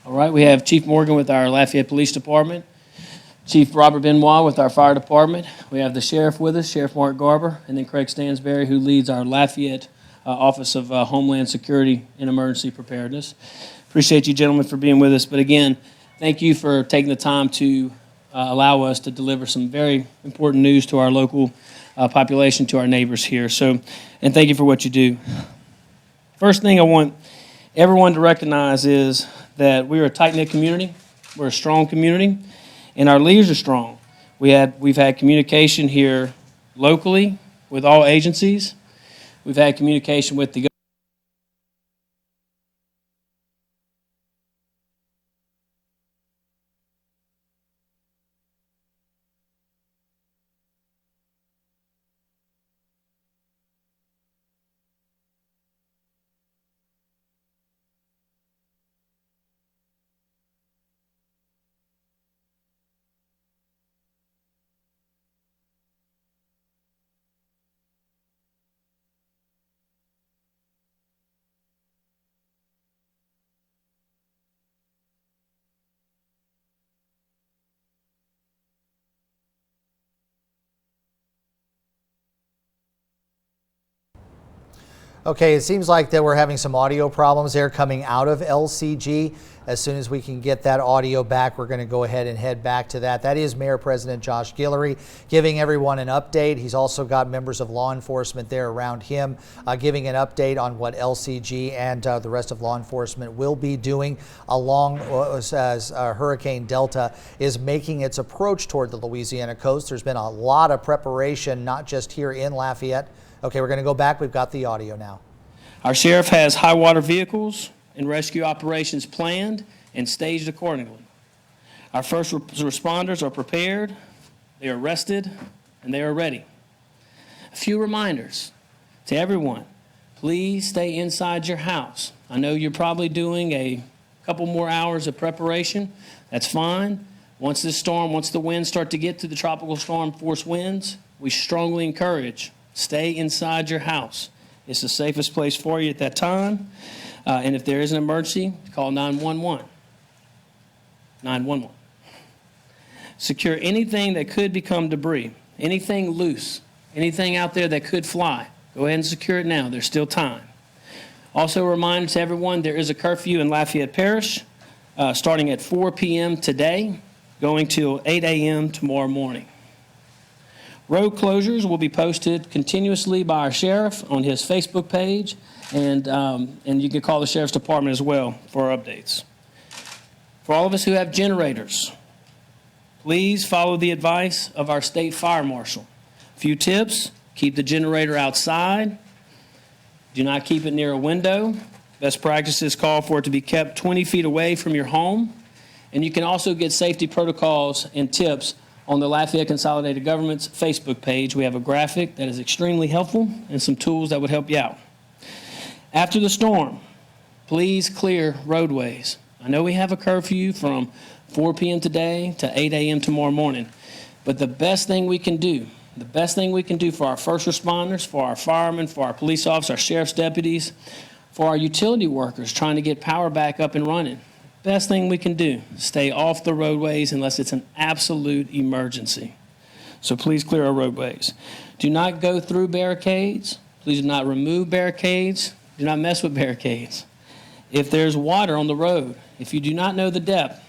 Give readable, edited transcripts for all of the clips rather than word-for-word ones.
All right, we have Chief Morgan with our Lafayette Police Department, Chief Robert Benoit with our Fire Department. We have the Sheriff with us, Sheriff Mark Garber, and then Craig Stansberry, who leads our Lafayette Office of Homeland Security and Emergency Preparedness. Appreciate you gentlemen for being with us, but again, thank you for taking the time to allow us to deliver some very important news to our local population, to our neighbors here. So, and thank you for what you do. First thing I want everyone to recognize is that we are a tight-knit community, we're a strong community, and our leaders are strong. We've had communication here locally with all agencies. We've had communication with the Okay, it seems like that we're having some audio problems there coming out of LCG. As soon as we can get that audio back, we're going to go ahead and head back to that. That is Mayor President Josh Guillory giving everyone an update. He's also got members of law enforcement there around him giving an update on what LCG and the rest of law enforcement will be doing along as Hurricane Delta is making its approach toward the Louisiana coast. There's been a lot of preparation, not just here in Lafayette. Okay, we're going to go back. We've got the audio now. Our sheriff has high water vehicles and rescue operations planned and staged accordingly. Our first responders are prepared, they are rested, and they are ready. A few reminders to everyone: please stay inside your house. I know you're probably doing a couple more hours of preparation. That's fine. Once the winds start to get to the tropical storm force winds, we strongly encourage stay inside your house. It's the safest place for you at that time. And if there is an emergency, call 911. 911. Secure anything that could become debris, anything loose, anything out there that could fly. Go ahead and secure it now. There's still time. Also a reminder to everyone, there is a curfew in Lafayette Parish starting at 4 p.m. today, going till 8 a.m. tomorrow morning. Road closures will be posted continuously by our sheriff on his Facebook page, and you can call the sheriff's department as well for our updates. For all of us who have generators, please follow the advice of our state fire marshal. A few tips: keep the generator outside. Do not keep it near a window. Best practices call for it to be kept 20 feet away from your home. And you can also get safety protocols and tips on the Lafayette Consolidated Government's Facebook page. We have a graphic that is extremely helpful and some tools that would help you out. After the storm, please clear roadways. I know we have a curfew from 4 p.m. today to 8 a.m. tomorrow morning, but the best thing we can do for our first responders, for our firemen, for our police officers, our sheriff's deputies, for our utility workers trying to get power back up and running, best thing we can do, stay off the roadways unless it's an absolute emergency. So please clear our roadways. Do not go through barricades. Please do not remove barricades. Do not mess with barricades. If there's water on the road, if you do not know the depth,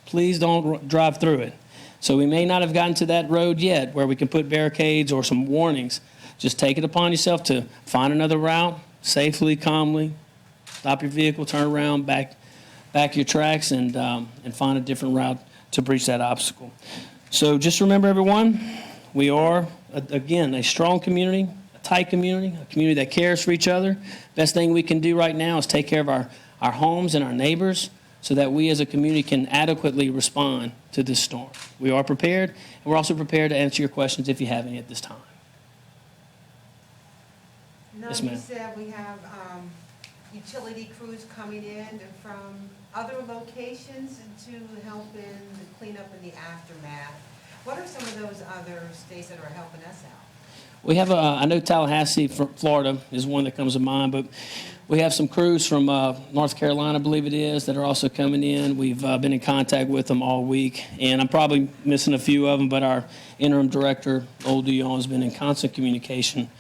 please don't drive through it. So we may not have gotten to that road yet where we can put barricades or some warnings. Just take it upon yourself to find another route safely, calmly, stop your vehicle, turn around, back your tracks, and find a different route to breach that obstacle. So just remember, everyone, we are, again, a strong community, a tight community, a community that cares for each other. Best thing we can do right now is take care of our homes and our neighbors so that we as a community can adequately respond to this storm. We are prepared, and we're also prepared to answer your questions if you have any at this time. Now, yes, you said we have utility crews coming in and from other locations to help in the cleanup and the aftermath. What are some of those other states that are helping us out? We have I know Tallahassee, Florida is one that comes to mind, but we have some crews from North Carolina, I believe it is, that are also coming in. We've been in contact with them all week, and I'm probably missing a few of them, but our interim director, Old Dion, has been in constant communication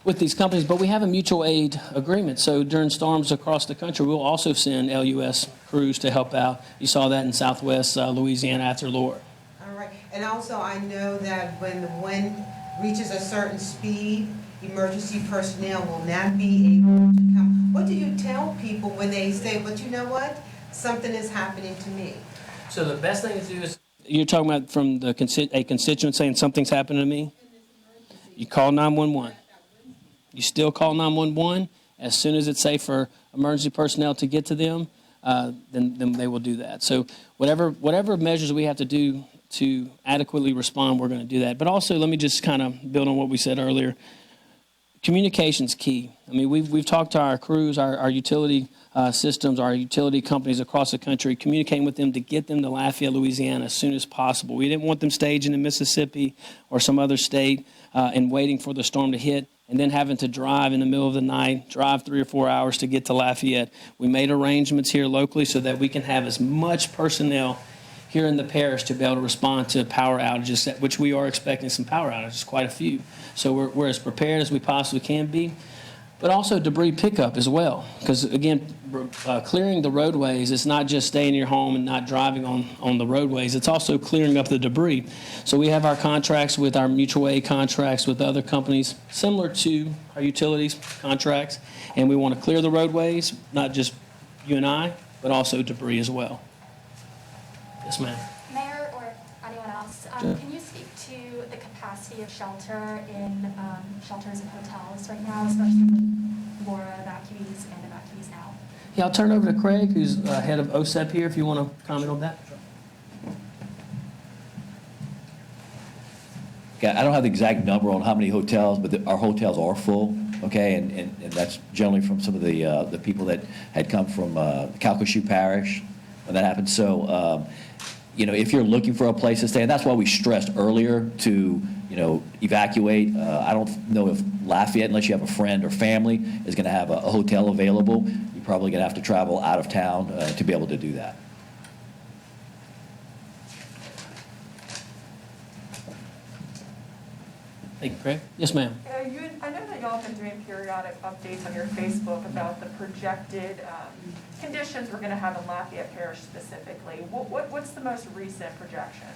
with these companies. But we have a mutual aid agreement, so during storms across the country, we'll also send LUS crews to help out. You saw that in Southwest Louisiana after Laura. All right, and also I know that when the wind reaches a certain speed, emergency personnel will not be able to come. What do you tell people when they say, but you know what, something is happening to me? So the best thing to do is, you're talking about from a constituent saying something's happened to me? You call 911. You still call 911. As soon as it's safe for emergency personnel to get to them, then they will do that. So whatever measures we have to do to adequately respond, we're going to do that. But also, let me just kind of build on what we said earlier. Communication's key. I mean, we've talked to our crews, our utility systems, our utility companies across the country, communicating with them to get them to Lafayette, Louisiana as soon as possible. We didn't want them staging in Mississippi or some other state and waiting for the storm to hit and then having to drive in the middle of the night, drive 3 or 4 hours to get to Lafayette. We made arrangements here locally so that we can have as much personnel here in the parish to be able to respond to power outages, which we are expecting some power outages, quite a few. So we're as prepared as we possibly can be, but also debris pickup as well. Because again, clearing the roadways is not just staying in your home and not driving on the roadways. It's also clearing up the debris. So we have our contracts with our mutual aid contracts with other companies, similar to our utilities contracts, and we want to clear the roadways, not just you and I, but also debris as well. Yes, ma'am. Mayor or anyone else, can you speak to the capacity of shelters in hotels right now, especially with Laura evacuees and evacuees now? Yeah, I'll turn it over to Craig, who's head of OSEP here, if you want to comment on that. Yeah, I don't have the exact number on how many hotels, but our hotels are full, okay? And that's generally from some of the people that had come from Calcasieu Parish when that happened. So, if you're looking for a place to stay, and that's why we stressed earlier to, evacuate. I don't know if Lafayette, unless you have a friend or family, is going to have a hotel available. You're probably going to have to travel out of town to be able to do that. Thank you, Craig. Yes, ma'am. I know that y'all have been doing periodic updates on your Facebook about the projected conditions we're going to have in Lafayette Parish specifically. What's the most recent projections?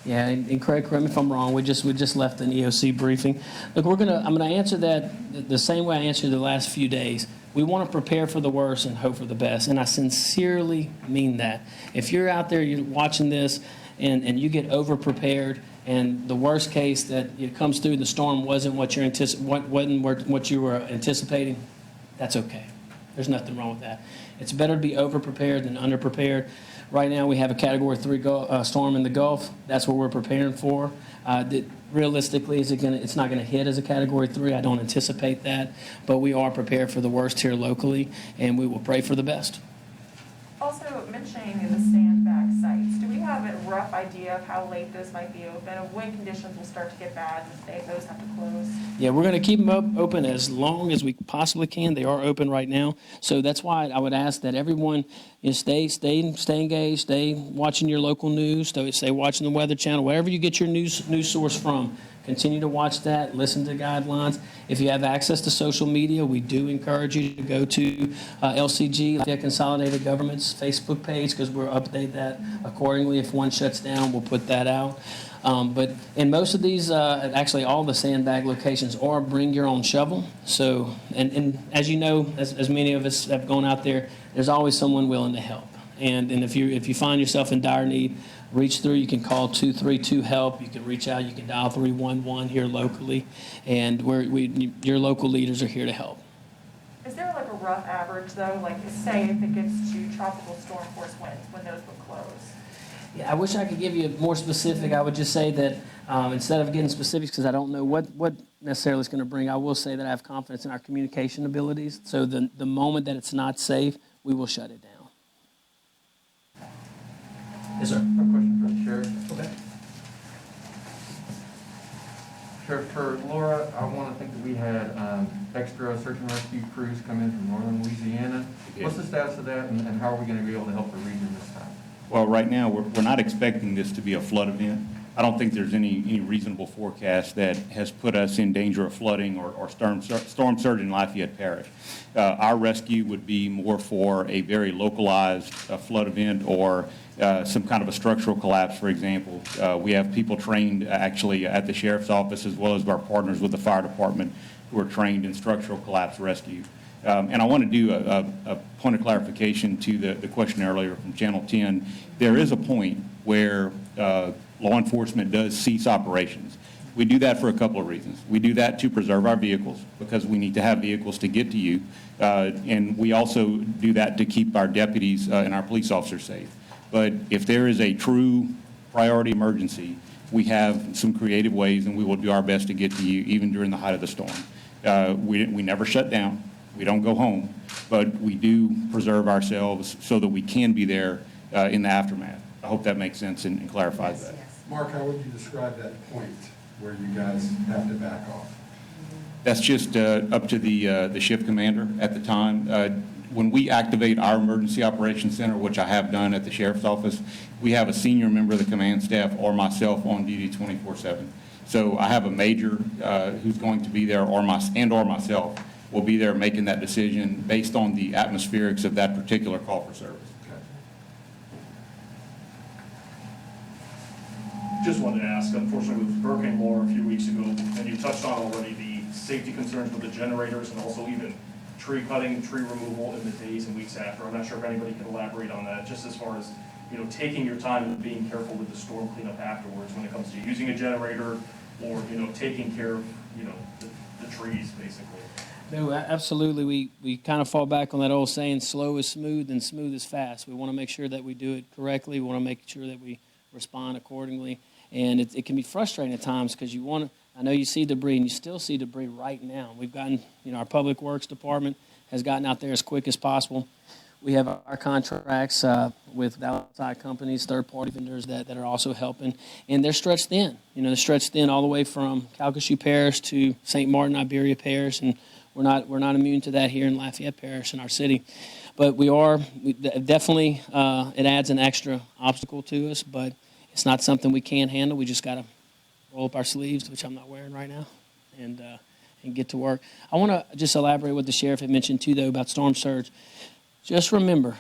Yeah, and Craig, correct me if I'm wrong. We just left an EOC briefing. Look, I'm gonna answer that the same way I answered the last few days. We want to prepare for the worst and hope for the best, and I sincerely mean that. If you're out there, you're watching this, and you get over prepared, and the worst case that it comes through, the storm wasn't what what you were anticipating, that's okay. There's nothing wrong with that. It's better to be over prepared than under prepared. Right now, we have a Category 3 storm in the Gulf. That's what we're preparing for. Realistically, it's not going to hit as a Category 3. I don't anticipate that. But we are prepared for the worst here locally, and we will pray for the best. Also, mentioning the Sandbag Sites, do we have a rough idea of how late those might be open, of when conditions will start to get bad and those have to close? Yeah, we're going to keep them open as long as we possibly can. They are open right now. So that's why I would ask that everyone stay engaged, stay watching your local news, stay watching the Weather Channel, wherever you get your news source from. Continue to watch that, listen to guidelines. If you have access to social media, we do encourage you to go to LCG, Lafayette Consolidated Government's Facebook page, because we'll update that accordingly. If one shuts down, we'll put that out. But in most of these, actually all the sandbag locations are bring your own shovel. So, and as you know, as many of us have gone out there, there's always someone willing to help. And if you find yourself in dire need, reach through. You can call 232-HELP. You can reach out. You can dial 311 here locally. And your local leaders are here to help. Is there like a rough average, though? Like, say if it gets to tropical storm force winds, when those would close? Yeah, I wish I could give you more specific. I would just say that instead of getting specifics, because I don't know what necessarily it's going to bring, I will say that I have confidence in our communication abilities. So the moment that it's not safe, we will shut it down. Yes, sir. A question for the sheriff. Okay. Sheriff, for Laura, I want to think that we had extra search and rescue crews come in from northern Louisiana. What's the status of that, and how are we going to be able to help the region this time? Well, right now, we're not expecting this to be a flood event. I don't think there's any reasonable forecast that has put us in danger of flooding or storm surge in Lafayette Parish. Our rescue would be more for a very localized flood event or some kind of a structural collapse, for example. We have people trained actually at the sheriff's office as well as our partners with the fire department who are trained in structural collapse rescue. And I want to do a point of clarification to the question earlier from Channel 10. There is a point where law enforcement does cease operations. We do that for a couple of reasons. We do that to preserve our vehicles because we need to have vehicles to get to you. And we also do that to keep our deputies and our police officers safe. But if there is a true priority emergency, we have some creative ways and we will do our best to get to you even during the height of the storm. We never shut down. We don't go home, but we do preserve ourselves so that we can be there in the aftermath. I hope that makes sense and clarifies that. Mark, how would you describe that point where you guys have to back off? That's just up to the shift commander at the time. When we activate our emergency operations center, which I have done at the sheriff's office, we have a senior member of the command staff or myself on duty 24/7. So I have a major who's going to be there or myself will be there making that decision based on the atmospherics of that particular call for service. Just wanted to ask, unfortunately with Hurricane Laura a few weeks ago, and you touched on already the safety concerns with the generators and also even tree cutting, tree removal in the days and weeks after. I'm not sure if anybody can elaborate on that, just as far as, taking your time and being careful with the storm cleanup afterwards when it comes to using a generator or, taking care of, the trees basically. No, absolutely. We kind of fall back on that old saying, slow is smooth and smooth is fast. We want to make sure that we do it correctly. We want to make sure that we respond accordingly. And it can be frustrating at times because I know you see debris and you still see debris right now. We've gotten, our public works department has gotten out there as quick as possible. We have our contracts with outside companies, third-party vendors that are also helping, and they're stretched thin. They're stretched thin all the way from Calcasieu Parish to St. Martin, Iberia Parish, and we're not immune to that here in Lafayette Parish in our city. But definitely it adds an extra obstacle to us, but it's not something we can't handle. We just got to roll up our sleeves, which I'm not wearing right now, and get to work. I want to just elaborate what the sheriff had mentioned too, though, about storm surge. Just remember,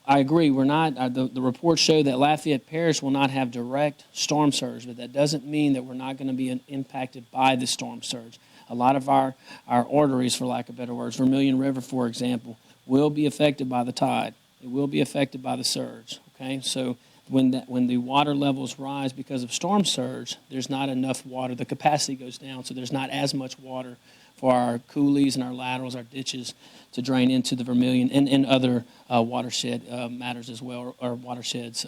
I agree, we're not, the reports show that Lafayette Parish will not have direct storm surge, but that doesn't mean that we're not going to be impacted by the storm surge. A lot of our arteries, for lack of better words, Vermilion River, for example, will be affected by the tide. It will be affected by the surge, okay? So when the water levels rise because of storm surge, there's not enough water. The capacity goes down, so there's not as much water for our coulees and our laterals, our ditches, to drain into the Vermilion and other watershed matters as well, or watersheds,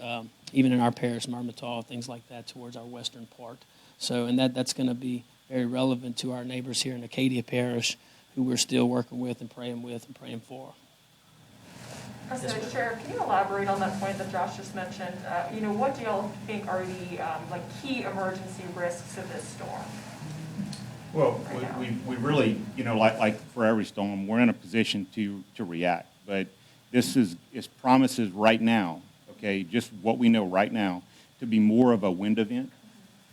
even in our parish, Marmittal, things like that, towards our western part. So, and that's going to be very relevant to our neighbors here in Acadia Parish, who we're still working with and praying for. So, Sheriff, can you elaborate on that point that Josh just mentioned? What do y'all think are the key emergency risks of this storm? Well, we really, like for every storm, we're in a position to react. But this promises right now, okay, just what we know right now, to be more of a wind event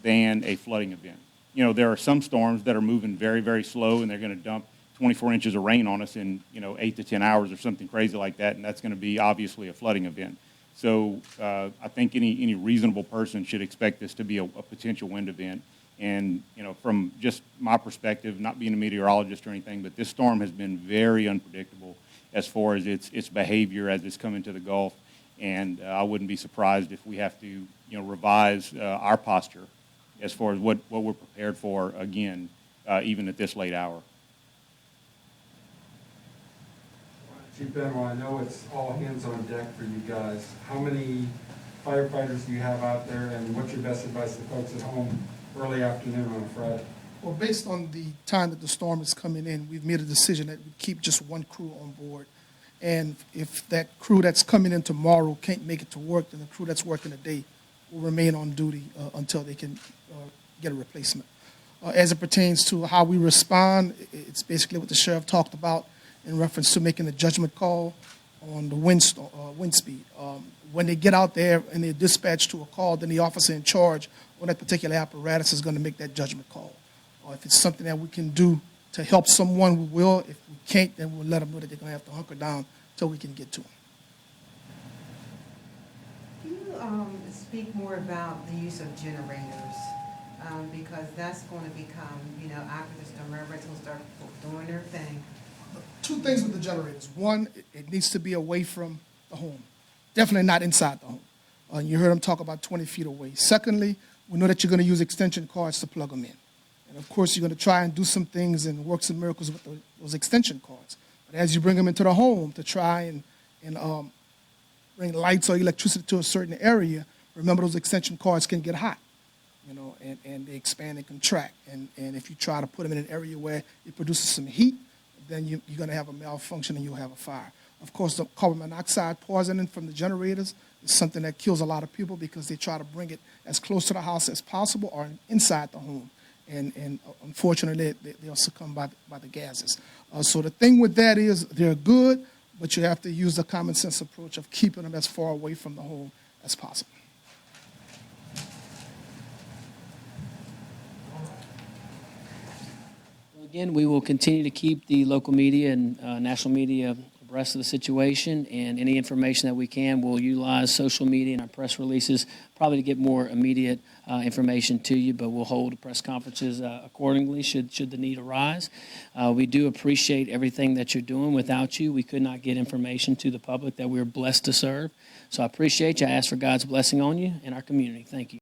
than a flooding event. There are some storms that are moving very, very slow, and they're going to dump 24 inches of rain on us in 8 to 10 hours or something crazy like that, and that's going to be obviously a flooding event. So I think any reasonable person should expect this to be a potential wind event. And from just my perspective, not being a meteorologist or anything, but this storm has been very unpredictable as far as its behavior as it's come into the Gulf. And I wouldn't be surprised if we have to revise our posture as far as what we're prepared for again, even at this late hour. Chief Benoit, I know it's all hands on deck for you guys. How many firefighters do you have out there, and what's your best advice to folks at home early afternoon on a Friday? Well, based on the time that the storm is coming in, we've made a decision that we keep just one crew on board. And if that crew that's coming in tomorrow can't make it to work, then the crew that's working today will remain on duty until they can get a replacement. As it pertains to how we respond, it's basically what the sheriff talked about in reference to making a judgment call on the wind speed. When they get out there and they're dispatched to a call, then the officer in charge on that particular apparatus is going to make that judgment call. Or if it's something that we can do to help someone, we will. If we can't, then we'll let them know that they're going to have to hunker down until we can get to them. Can you speak more about the use of generators? Because that's going to become, after the storm, everybody's going to start doing their thing. Two things with the generators. One, it needs to be away from the home. Definitely not inside the home. You heard them talk about 20 feet away. Secondly, we know that you're going to use extension cords to plug them in. And of course, you're going to try and do some things and work some miracles with those extension cords. But as you bring them into the home to try and bring lights or electricity to a certain area, remember those extension cords can get hot, and they expand and contract. And if you try to put them in an area where it produces some heat, then you're going to have a malfunction and you'll have a fire. Of course, the carbon monoxide poisoning from the generators is something that kills a lot of people because they try to bring it as close to the house as possible or inside the home. And unfortunately, they'll succumb by the gases. So the thing with that is they're good, but you have to use the common sense approach of keeping them as far away from the home as possible. Again, we will continue to keep the local media and national media abreast of the situation, and any information that we can, we'll utilize social media and our press releases probably to get more immediate information to you, but we'll hold press conferences accordingly should the need arise. We do appreciate everything that you're doing. Without you, we could not get information to the public that we're blessed to serve. So I appreciate you. I ask for God's blessing on you and our community. Thank you.